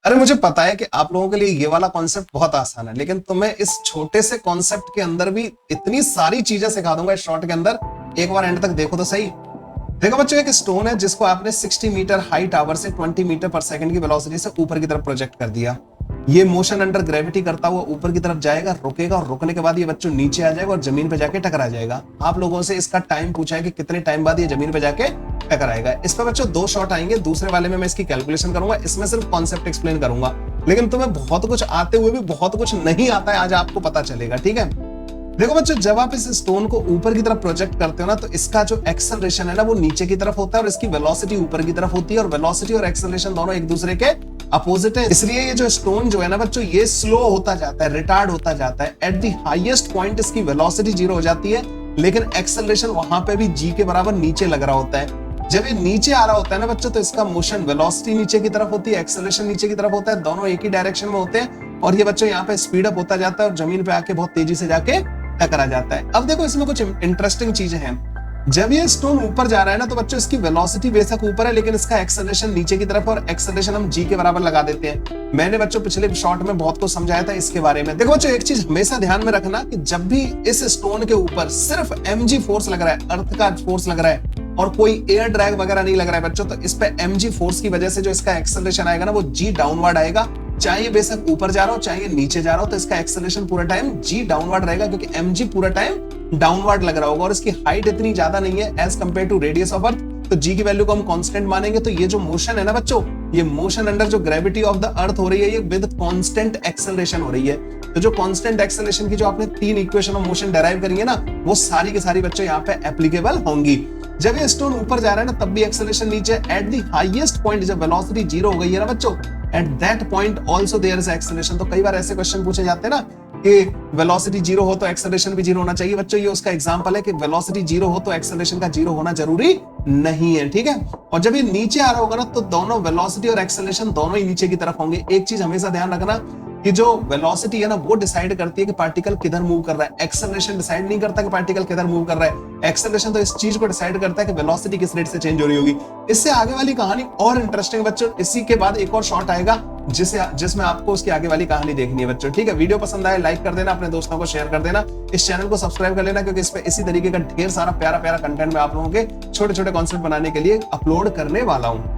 अरे मुझे पता है कि आप लोगों के लिए ये वाला कॉन्सेप्ट बहुत आसान है, लेकिन तुम्हें इस छोटे से कॉन्सेप्ट के अंदर भी इतनी सारी चीजें सिखा दूंगा इस शॉर्ट के अंदर। एक बार एंड तक देखो तो सही। देखो बच्चों, एक स्टोन है जिसको आपने 60 मीटर हाई टावर से 20 मीटर पर सेकंड की वेलोसिटी से ऊपर की तरफ प्रोजेक्ट कर दिया। ये मोशन अंडर ग्रेविटी करता हुआ ऊपर की तरफ जाएगा, रुकेगा, और रुकने के बाद ये बच्चों नीचे आ जाएगा और जमीन पे जाके टकरा जाएगा। आप लोगों से इसका टाइम पूछा है कि कितने टाइम बाद ये जमीन पे जाके टकराएगा। इस पर बच्चों 2 शॉट आएंगे, दूसरे वाले में मैं इसकी कैलकुलेशन करूंगा, इसमें सिर्फ कॉन्सेप्ट एक्सप्लेन करूंगा। लेकिन तुम्हें बहुत कुछ आते हुए भी बहुत कुछ नहीं आता है, आज आपको पता चलेगा, ठीक है। देखो बच्चों, जब आप इस स्टोन को ऊपर की तरफ प्रोजेक्ट करते हो ना, तो इसका जो एक्सेलरेशन है ना वो नीचे की तरफ होता है और इसकी वेलोसिटी ऊपर की तरफ होती है, और वेलोसिटी और एक्सेलरेशन दोनों एक दूसरे के अपोजिट है। इसलिए ये जो स्टोन जो है ना बच्चों, ये स्लो होता जाता है, रिटार्ड होता जाता है। एट द हाईएस्ट पॉइंट इसकी वेलोसिटी 0 हो जाती है, लेकिन एक्सेलरेशन वहां पे भी g के बराबर नीचे लग रहा होता है। जब ये नीचे आ रहा होता है ना बच्चों, तो इसका मोशन वेलोसिटी नीचे की तरफ होती है, एक्सेलरेशन नीचे की तरफ होता है, दोनों एक ही डायरेक्शन में होते हैं, और ये बच्चों यहाँ पे स्पीड अप होता जाता है और जमीन पे आके बहुत तेजी से जाके टकरा जाता है। अब देखो, इसमें कुछ इंटरेस्टिंग चीजें हैं। जब ये स्टोन ऊपर जा रहा है ना, तो बच्चों इसकी वेलोसिटी बेशक ऊपर है, लेकिन इसका एक्सेलरेशन नीचे की तरफ, और एक्सेलरेशन हम g के बराबर लगा देते हैं। मैंने बच्चों पिछले शॉर्ट में बहुत कुछ समझाया था इसके बारे में। देखो बच्चों, एक चीज हमेशा ध्यान में रखना कि जब भी इस स्टोन के ऊपर सिर्फ mg फोर्स लग रहा है, अर्थ का फोर्स लग रहा है, और कोई एयर ड्रैग वगैरह नहीं लग रहा है बच्चों, तो इस पे mg फोर्स की वजह से जो इसका एक्सेलरेशन आएगा ना, वो g डाउनवर्ड आएगा। चाहे ये बेशक ऊपर जा रहा हो चाहे ये नीचे जा रहा हो, तो इसका एक्सेलरेशन पूरा टाइम g डाउनवर्ड रहेगा, क्योंकि mg पूरा टाइम डाउनवर्ड लग रहा होगा, और इसकी हाइट इतनी ज्यादा नहीं है as compare to radius of earth, तो g की वैल्यू को हम कांस्टेंट मानेंगे। तो ये जो मोशन है ना बच्चों, ये मोशन अंडर जो ग्रेविटी ऑफ द अर्थ हो रही है, ये विद कांस्टेंट एक्सेलरेशन हो रही है। तो जो कांस्टेंट एक्सेलरेशन की जो आपने 3 इक्वेशन ऑफ मोशन डेराइव करी है ना, वो सारी की सारी बच्चों यहाँ पे एप्लीकेबल होंगी। जब ये स्टोन ऊपर जा रहा है ना, तब भी एक्सेलरेशन नीचे। एट द हाईएस्ट पॉइंट जब वेलोसिटी 0 हो गई है ना बच्चों, at that point also there is acceleration. तो कई बार ऐसे क्वेश्चन पूछे जाते हैं ना कि वेलोसिटी 0 हो तो एक्सेलरेशन भी 0 होना चाहिए। बच्चों, ये उसका एग्जांपल है कि वेलोसिटी 0 हो तो एक्सेलरेशन का 0 होना जरूरी नहीं है, ठीक है। और जब ये नीचे आ रहा होगा ना, तो दोनों वेलोसिटी और एक्सेलरेशन दोनों ही नीचे की तरफ होंगे। एक चीज हमेशा ध्यान रखना कि जो वेलोसिटी है ना, वो डिसाइड करती है कि पार्टिकल किधर मूव कर रहा है। एक्सेलरेशन डिसाइड नहीं करता कि पार्टिकल किधर मूव कर रहा है। एक्सेलरेशन तो इस चीज को डिसाइड करता है कि वेलोसिटी किस रेट से चेंज हो रही होगी। इससे आगे वाली कहानी और इंटरेस्टिंग बच्चों, इसी के बाद एक और शॉट आएगा जिसमें आपको उसकी आगे वाली कहानी देखनी है बच्चों, ठीक है। वीडियो पसंद आए लाइक कर देना, अपने दोस्तों को शेयर कर देना, इस चैनल को सब्सक्राइब कर लेना, क्योंकि इस पे इसी तरीके का ढेर सारा प्यारा प्यारा कंटेंट मैं आप लोगों के छोटे छोटे कॉन्सेप्ट बनाने के लिए अपलोड करने वाला हूं।